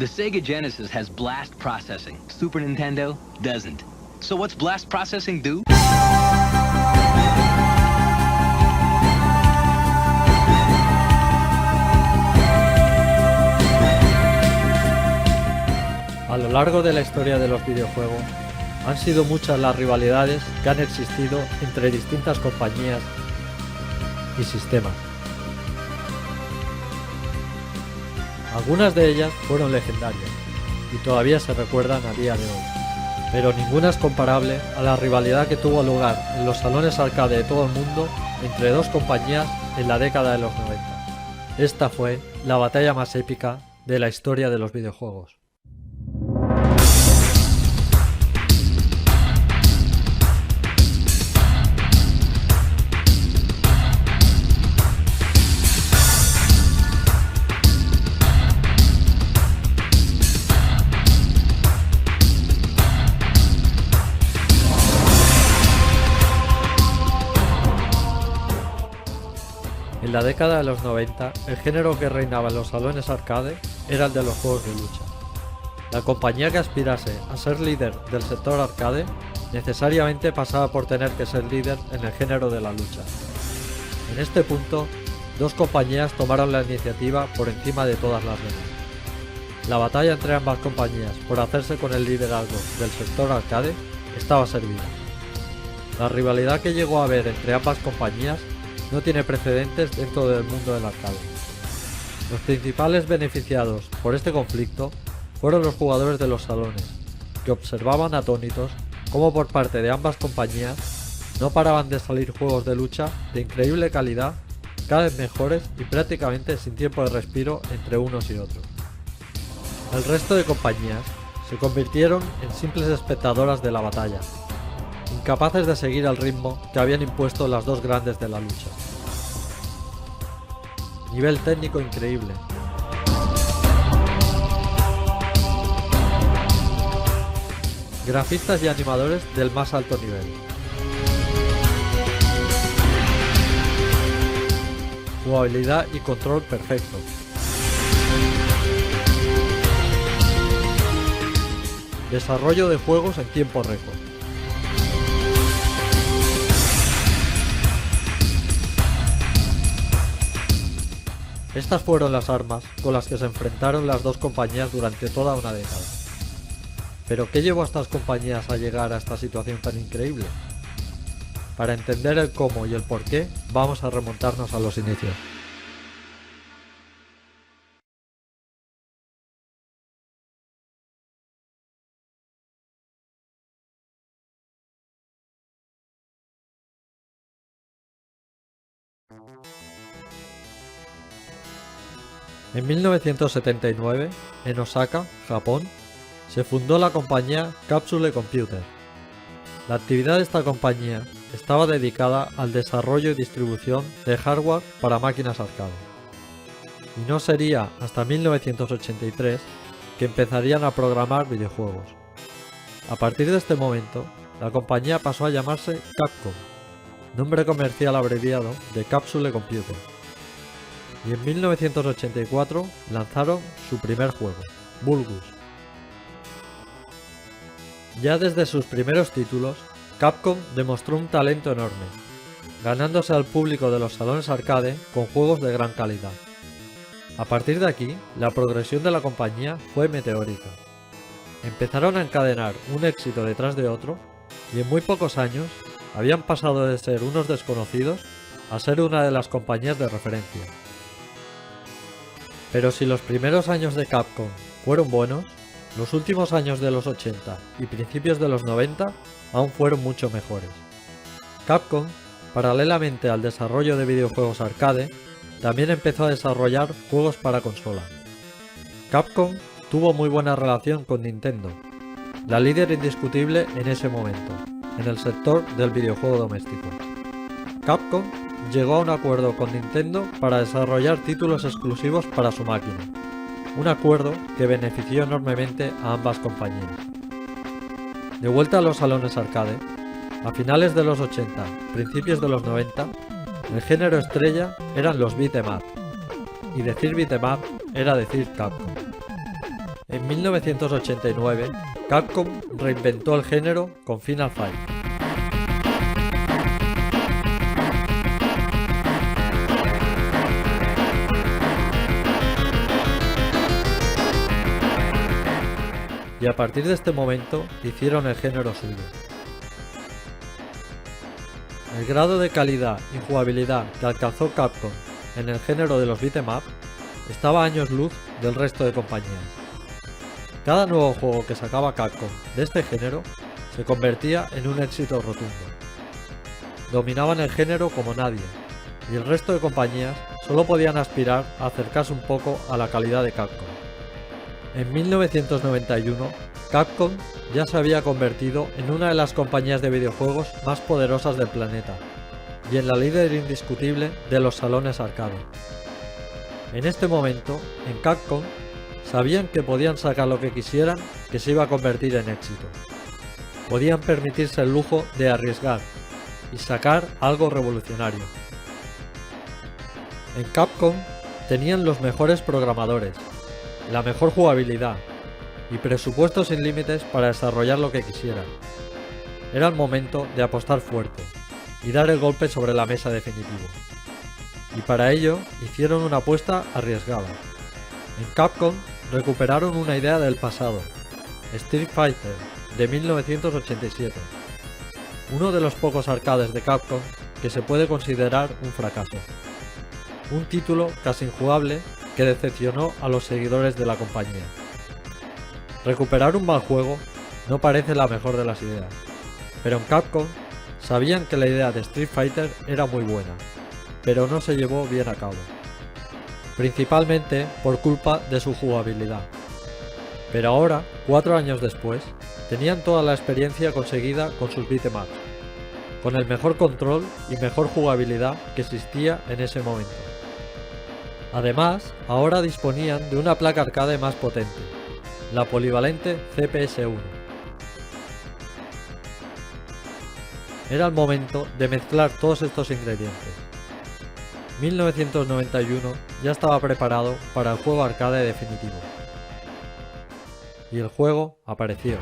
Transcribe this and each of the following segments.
The Sega Genesis has blast processing. Super Nintendo doesn't. So what's blast processing do? A lo largo de la historia de los videojuegos, han sido muchas las rivalidades que han existido entre distintas compañías y sistemas. Algunas de ellas fueron legendarias y todavía se recuerdan a día de hoy, pero ninguna es comparable a la rivalidad que tuvo lugar en los salones arcade de todo el mundo entre dos compañías en la década de los 90. Esta fue la batalla más épica de la historia de los videojuegos. En la década de los 90, el género que reinaba en los salones arcade era el de los juegos de lucha. La compañía que aspirase a ser líder del sector arcade necesariamente pasaba por tener que ser líder en el género de la lucha. En este punto, dos compañías tomaron la iniciativa por encima de todas las demás. La batalla entre ambas compañías por hacerse con el liderazgo del sector arcade estaba servida. La rivalidad que llegó a haber entre ambas compañías no tiene precedentes dentro del mundo del arcade. Los principales beneficiados por este conflicto fueron los jugadores de los salones, que observaban atónitos cómo por parte de ambas compañías no paraban de salir juegos de lucha de increíble calidad, cada vez mejores y prácticamente sin tiempo de respiro entre unos y otros. El resto de compañías se convirtieron en simples espectadoras de la batalla, incapaces de seguir el ritmo que habían impuesto las dos grandes de la lucha. Nivel técnico increíble. Grafistas y animadores del más alto nivel. Jugabilidad y control perfecto. Desarrollo de juegos en tiempo récord. Estas fueron las armas con las que se enfrentaron las dos compañías durante toda una década. ¿Pero qué llevó a estas compañías a llegar a esta situación tan increíble? Para entender el cómo y el por qué, vamos a remontarnos a los inicios. En 1979, en Osaka, Japón, se fundó la compañía Capsule Computer. La actividad de esta compañía estaba dedicada al desarrollo y distribución de hardware para máquinas arcade. Y no sería hasta 1983 que empezarían a programar videojuegos. A partir de este momento, la compañía pasó a llamarse Capcom, nombre comercial abreviado de Capsule Computer. Y en 1984 lanzaron su primer juego, Bulgus. Ya desde sus primeros títulos, Capcom demostró un talento enorme, ganándose al público de los salones arcade con juegos de gran calidad. A partir de aquí, la progresión de la compañía fue meteórica. Empezaron a encadenar un éxito detrás de otro y en muy pocos años habían pasado de ser unos desconocidos a ser una de las compañías de referencia. Pero si los primeros años de Capcom fueron buenos, los últimos años de los 80 y principios de los 90 aún fueron mucho mejores. Capcom, paralelamente al desarrollo de videojuegos arcade, también empezó a desarrollar juegos para consola. Capcom tuvo muy buena relación con Nintendo, la líder indiscutible en ese momento, en el sector del videojuego doméstico. Capcom llegó a un acuerdo con Nintendo para desarrollar títulos exclusivos para su máquina, un acuerdo que benefició enormemente a ambas compañías. De vuelta a los salones arcade, a finales de los 80, principios de los 90, el género estrella eran los beat 'em up, y decir beat 'em up era decir Capcom. En 1989, Capcom reinventó el género con Final Fight. Y a partir de este momento hicieron el género suyo. El grado de calidad y jugabilidad que alcanzó Capcom en el género de los beat'em up estaba a años luz del resto de compañías. Cada nuevo juego que sacaba Capcom de este género se convertía en un éxito rotundo. Dominaban el género como nadie, y el resto de compañías solo podían aspirar a acercarse un poco a la calidad de Capcom. En 1991, Capcom ya se había convertido en una de las compañías de videojuegos más poderosas del planeta, y en la líder indiscutible de los salones arcade. En este momento, en Capcom, sabían que podían sacar lo que quisieran, que se iba a convertir en éxito. Podían permitirse el lujo de arriesgar y sacar algo revolucionario. En Capcom tenían los mejores programadores, la mejor jugabilidad y presupuestos sin límites para desarrollar lo que quisieran. Era el momento de apostar fuerte y dar el golpe sobre la mesa definitivo. Y para ello hicieron una apuesta arriesgada. En Capcom recuperaron una idea del pasado, Street Fighter, de 1987, uno de los pocos arcades de Capcom que se puede considerar un fracaso. Un título casi injugable que decepcionó a los seguidores de la compañía. Recuperar un mal juego no parece la mejor de las ideas, pero en Capcom sabían que la idea de Street Fighter era muy buena, pero no se llevó bien a cabo, principalmente por culpa de su jugabilidad. Pero ahora, 4 años después, tenían toda la experiencia conseguida con sus beat'em ups, con el mejor control y mejor jugabilidad que existía en ese momento. Además, ahora disponían de una placa arcade más potente, la polivalente CPS-1. Era el momento de mezclar todos estos ingredientes. 1991 ya estaba preparado para el juego arcade definitivo. Y el juego apareció.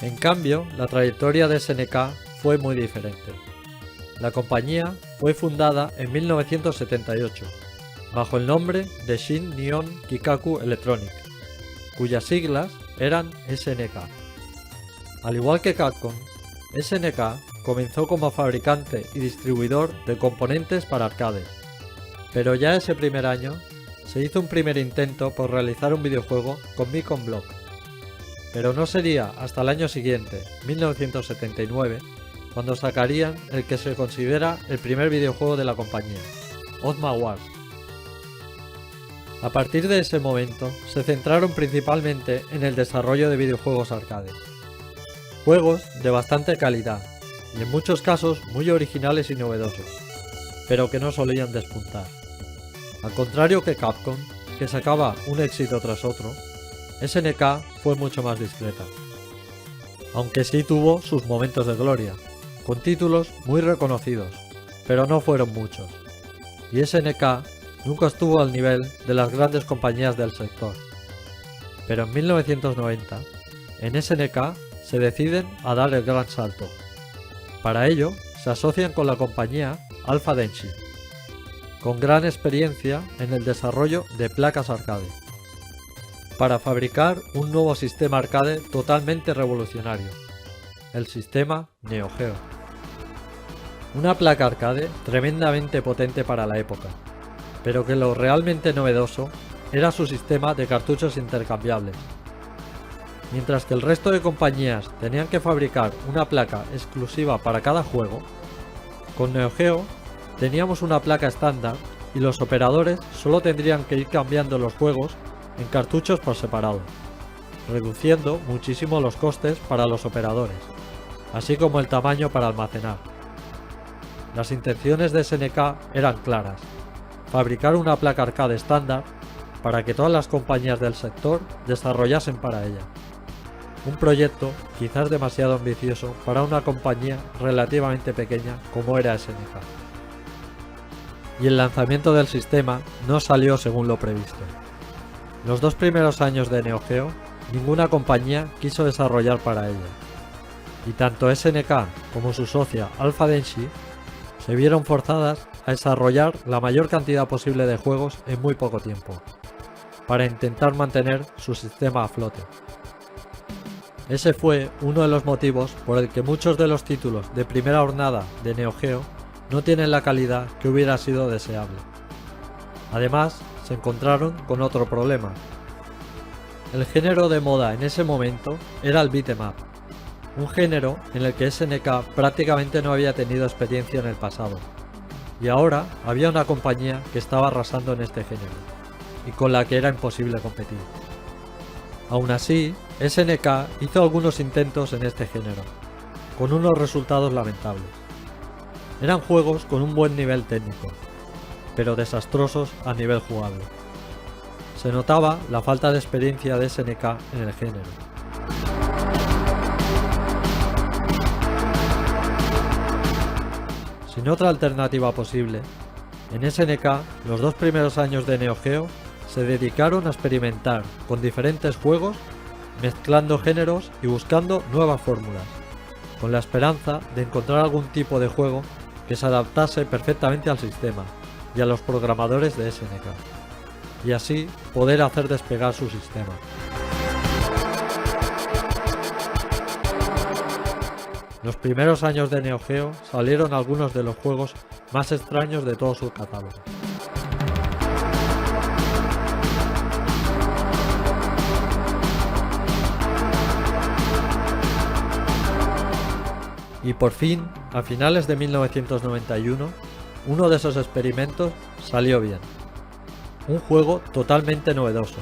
En cambio, la trayectoria de SNK fue muy diferente. La compañía fue fundada en 1978, bajo el nombre de Shin Nihon Kikaku Electronic, cuyas siglas eran SNK. Al igual que Capcom, SNK comenzó como fabricante y distribuidor de componentes para arcades, pero ya ese primer año se hizo un primer intento por realizar un videojuego con Beacon Block. Pero no sería hasta el año siguiente, 1979, cuando sacarían el que se considera el primer videojuego de la compañía, Ozma Wars. A partir de ese momento, se centraron principalmente en el desarrollo de videojuegos arcade. Juegos de bastante calidad, y en muchos casos muy originales y novedosos, pero que no solían despuntar. Al contrario que Capcom, que sacaba un éxito tras otro, SNK fue mucho más discreta. Aunque sí tuvo sus momentos de gloria, con títulos muy reconocidos, pero no fueron muchos. Y SNK nunca estuvo al nivel de las grandes compañías del sector. Pero en 1990, en SNK se deciden a dar el gran salto. Para ello, se asocian con la compañía Alpha Denshi, con gran experiencia en el desarrollo de placas arcade, para fabricar un nuevo sistema arcade totalmente revolucionario, el sistema Neo Geo. Una placa arcade tremendamente potente para la época, pero que lo realmente novedoso era su sistema de cartuchos intercambiables. Mientras que el resto de compañías tenían que fabricar una placa exclusiva para cada juego, con Neo Geo teníamos una placa estándar y los operadores solo tendrían que ir cambiando los juegos en cartuchos por separado, reduciendo muchísimo los costes para los operadores, así como el tamaño para almacenar. Las intenciones de SNK eran claras: fabricar una placa arcade estándar para que todas las compañías del sector desarrollasen para ella. un proyecto quizás demasiado ambicioso para una compañía relativamente pequeña como era SNK. Y el lanzamiento del sistema no salió según lo previsto. Los 2 primeros años de Neo Geo, ninguna compañía quiso desarrollar para ella, y tanto SNK como su socia Alpha Denshi se vieron forzadas a desarrollar la mayor cantidad posible de juegos en muy poco tiempo, para intentar mantener su sistema a flote. Ese fue uno de los motivos por el que muchos de los títulos de primera jornada de Neo Geo no tienen la calidad que hubiera sido deseable. Además, se encontraron con otro problema. El género de moda en ese momento era el beat'em up, un género en el que SNK prácticamente no había tenido experiencia en el pasado, y ahora había una compañía que estaba arrasando en este género, y con la que era imposible competir. Aún así, SNK hizo algunos intentos en este género, con unos resultados lamentables. Eran juegos con un buen nivel técnico, pero desastrosos a nivel jugable. Se notaba la falta de experiencia de SNK en el género. Sin otra alternativa posible, en SNK los 2 primeros años de Neo Geo se dedicaron a experimentar con diferentes juegos, mezclando géneros y buscando nuevas fórmulas, con la esperanza de encontrar algún tipo de juego que se adaptase perfectamente al sistema y a los programadores de SNK, y así poder hacer despegar su sistema. Los primeros años de Neo Geo salieron algunos de los juegos más extraños de todo su catálogo. Y por fin, a finales de 1991, uno de esos experimentos salió bien. Un juego totalmente novedoso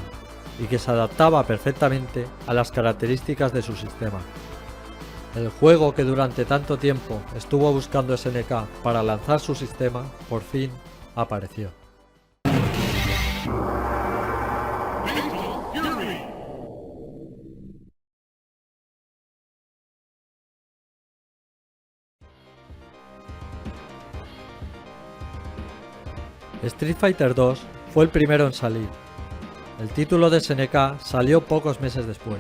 y que se adaptaba perfectamente a las características de su sistema. El juego que durante tanto tiempo estuvo buscando SNK para lanzar su sistema, por fin apareció. Street Fighter 2 fue el primero en salir. El título de SNK salió pocos meses después,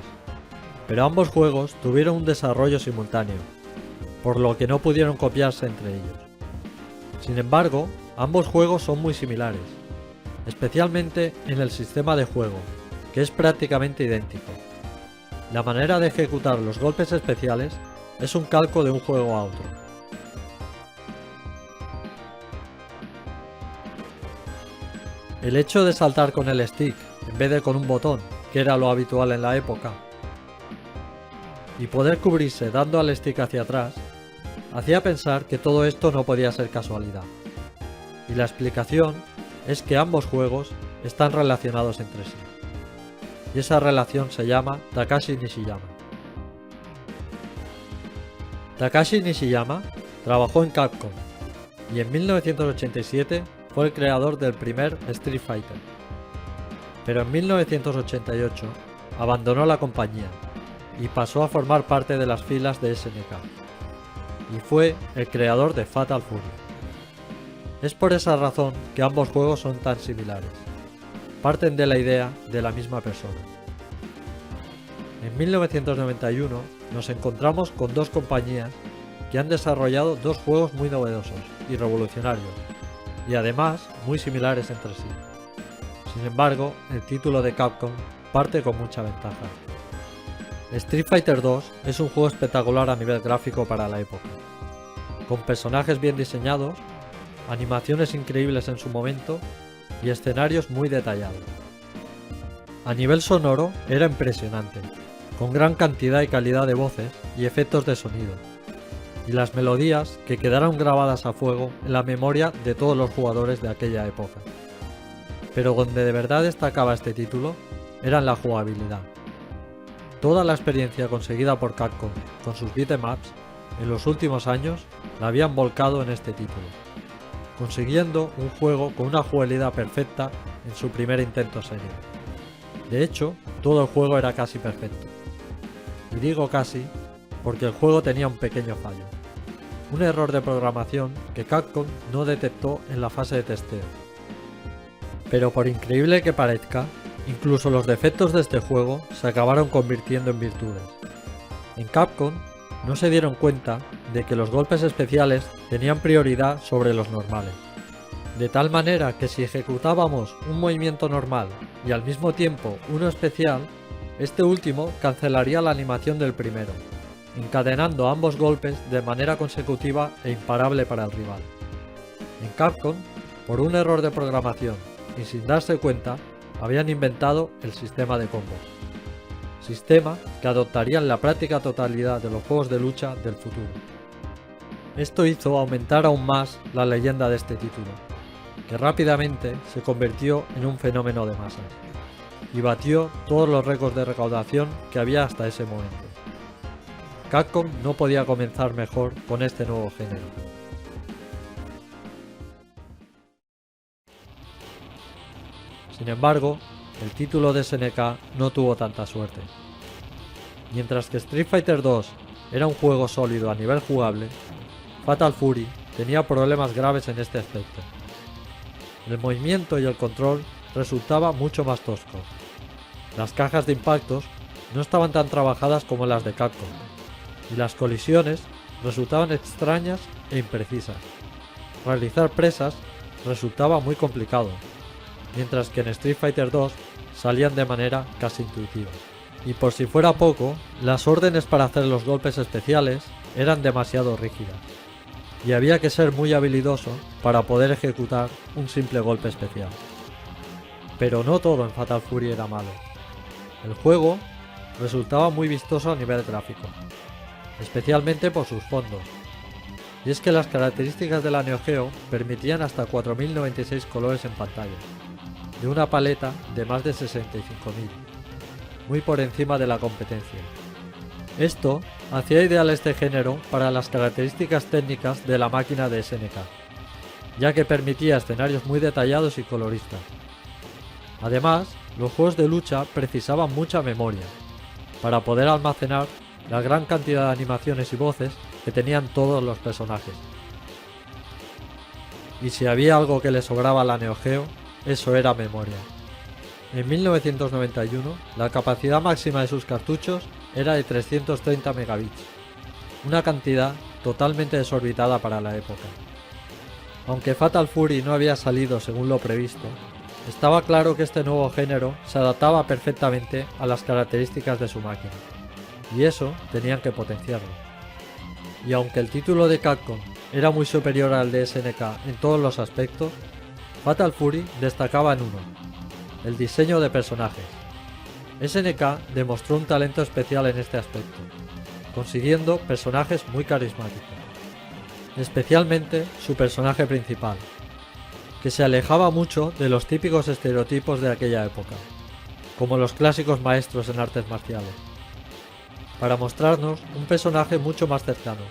pero ambos juegos tuvieron un desarrollo simultáneo, por lo que no pudieron copiarse entre ellos. Sin embargo, ambos juegos son muy similares, especialmente en el sistema de juego, que es prácticamente idéntico. La manera de ejecutar los golpes especiales es un calco de un juego a otro. El hecho de saltar con el stick en vez de con un botón, que era lo habitual en la época, y poder cubrirse dando al stick hacia atrás, hacía pensar que todo esto no podía ser casualidad. Y la explicación es que ambos juegos están relacionados entre sí. Y esa relación se llama Takashi Nishiyama. Takashi Nishiyama trabajó en Capcom y en 1987 fue el creador del primer Street Fighter. Pero en 1988 abandonó la compañía y pasó a formar parte de las filas de SNK, y fue el creador de Fatal Fury. Es por esa razón que ambos juegos son tan similares, parten de la idea de la misma persona. En 1991 nos encontramos con 2 compañías que han desarrollado 2 juegos muy novedosos y revolucionarios, y además muy similares entre sí. Sin embargo, el título de Capcom parte con mucha ventaja. Street Fighter 2 es un juego espectacular a nivel gráfico para la época, con personajes bien diseñados, animaciones increíbles en su momento y escenarios muy detallados. A nivel sonoro era impresionante, con gran cantidad y calidad de voces y efectos de sonido, y las melodías que quedaron grabadas a fuego en la memoria de todos los jugadores de aquella época. Pero donde de verdad destacaba este título era en la jugabilidad. Toda la experiencia conseguida por Capcom con sus beat'em ups en los últimos años la habían volcado en este título, consiguiendo un juego con una jugabilidad perfecta en su primer intento serio. De hecho, todo el juego era casi perfecto. y digo casi porque el juego tenía un pequeño fallo. Un error de programación que Capcom no detectó en la fase de testeo. Pero por increíble que parezca, incluso los defectos de este juego se acabaron convirtiendo en virtudes. En Capcom no se dieron cuenta de que los golpes especiales tenían prioridad sobre los normales. De tal manera que si ejecutábamos un movimiento normal y al mismo tiempo uno especial, este último cancelaría la animación del primero, encadenando ambos golpes de manera consecutiva e imparable para el rival. En Capcom, por un error de programación y sin darse cuenta, habían inventado el sistema de combos. Sistema que adoptarían la práctica totalidad de los juegos de lucha del futuro. Esto hizo aumentar aún más la leyenda de este título, que rápidamente se convirtió en un fenómeno de masas, y batió todos los récords de recaudación que había hasta ese momento. Capcom no podía comenzar mejor con este nuevo género. Sin embargo, el título de SNK no tuvo tanta suerte. Mientras que Street Fighter 2 era un juego sólido a nivel jugable, Fatal Fury tenía problemas graves en este aspecto. El movimiento y el control resultaba mucho más tosco. Las cajas de impactos no estaban tan trabajadas como las de Capcom, y las colisiones resultaban extrañas e imprecisas. Realizar presas resultaba muy complicado, mientras que en Street Fighter 2 salían de manera casi intuitiva. Y por si fuera poco, las órdenes para hacer los golpes especiales eran demasiado rígidas, y había que ser muy habilidoso para poder ejecutar un simple golpe especial. Pero no todo en Fatal Fury era malo. El juego resultaba muy vistoso a nivel gráfico, especialmente por sus fondos, y es que las características de la Neo Geo permitían hasta 4096 colores en pantalla, de una paleta de más de 65.000, muy por encima de la competencia. Esto hacía ideal este género para las características técnicas de la máquina de SNK, ya que permitía escenarios muy detallados y coloristas. Además, los juegos de lucha precisaban mucha memoria, para poder almacenar la gran cantidad de animaciones y voces que tenían todos los personajes. Y si había algo que le sobraba a la Neo Geo, eso era memoria. En 1991, la capacidad máxima de sus cartuchos era de 330 megabits, una cantidad totalmente desorbitada para la época. Aunque Fatal Fury no había salido según lo previsto, estaba claro que este nuevo género se adaptaba perfectamente a las características de su máquina, y eso tenían que potenciarlo. Y aunque el título de Capcom era muy superior al de SNK en todos los aspectos, Fatal Fury destacaba en uno: el diseño de personajes. SNK demostró un talento especial en este aspecto, consiguiendo personajes muy carismáticos, especialmente su personaje principal, que se alejaba mucho de los típicos estereotipos de aquella época, como los clásicos maestros en artes marciales, para mostrarnos un personaje mucho más cercano,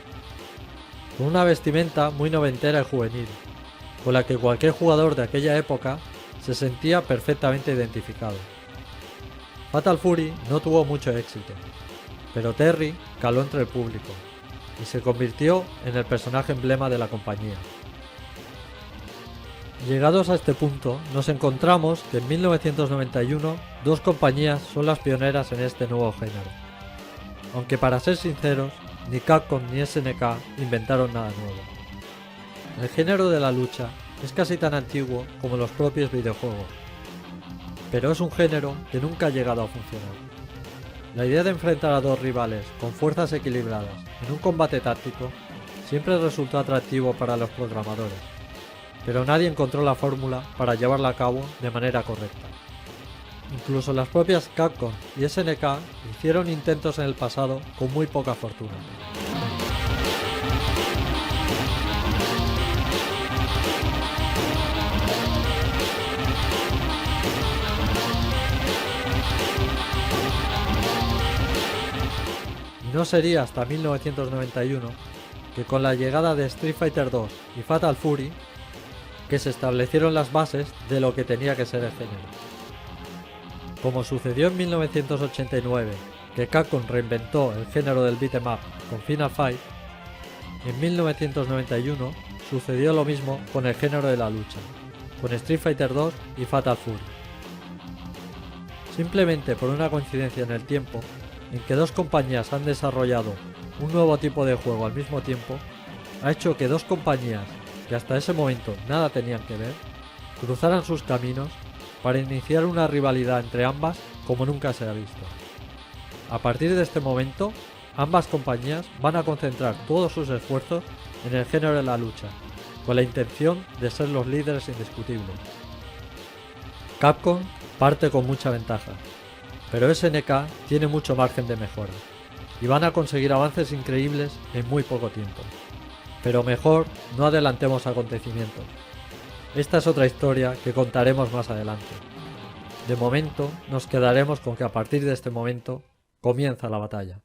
con una vestimenta muy noventera y juvenil, con la que cualquier jugador de aquella época se sentía perfectamente identificado. Fatal Fury no tuvo mucho éxito, pero Terry caló entre el público y se convirtió en el personaje emblema de la compañía. Llegados a este punto, nos encontramos que en 1991 dos compañías son las pioneras en este nuevo género, aunque para ser sinceros, ni Capcom ni SNK inventaron nada nuevo. El género de la lucha es casi tan antiguo como los propios videojuegos, pero es un género que nunca ha llegado a funcionar. La idea de enfrentar a dos rivales con fuerzas equilibradas en un combate táctico siempre resultó atractivo para los programadores, pero nadie encontró la fórmula para llevarla a cabo de manera correcta. Incluso las propias Capcom y SNK hicieron intentos en el pasado con muy poca fortuna. No sería hasta 1991 que con la llegada de Street Fighter 2 y Fatal Fury que se establecieron las bases de lo que tenía que ser el género. Como sucedió en 1989 que Capcom reinventó el género del beat'em up con Final Fight, en 1991 sucedió lo mismo con el género de la lucha, con Street Fighter 2 y Fatal Fury. Simplemente por una coincidencia en el tiempo, en que dos compañías han desarrollado un nuevo tipo de juego al mismo tiempo, ha hecho que dos compañías que hasta ese momento nada tenían que ver, cruzaran sus caminos para iniciar una rivalidad entre ambas como nunca se ha visto. A partir de este momento, ambas compañías van a concentrar todos sus esfuerzos en el género de la lucha, con la intención de ser los líderes indiscutibles. Capcom parte con mucha ventaja, pero SNK tiene mucho margen de mejora, y van a conseguir avances increíbles en muy poco tiempo. Pero mejor no adelantemos acontecimientos. Esta es otra historia que contaremos más adelante. De momento, nos quedaremos con que a partir de este momento comienza la batalla.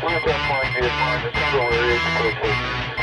One at that point, be advised, it's still very explosive.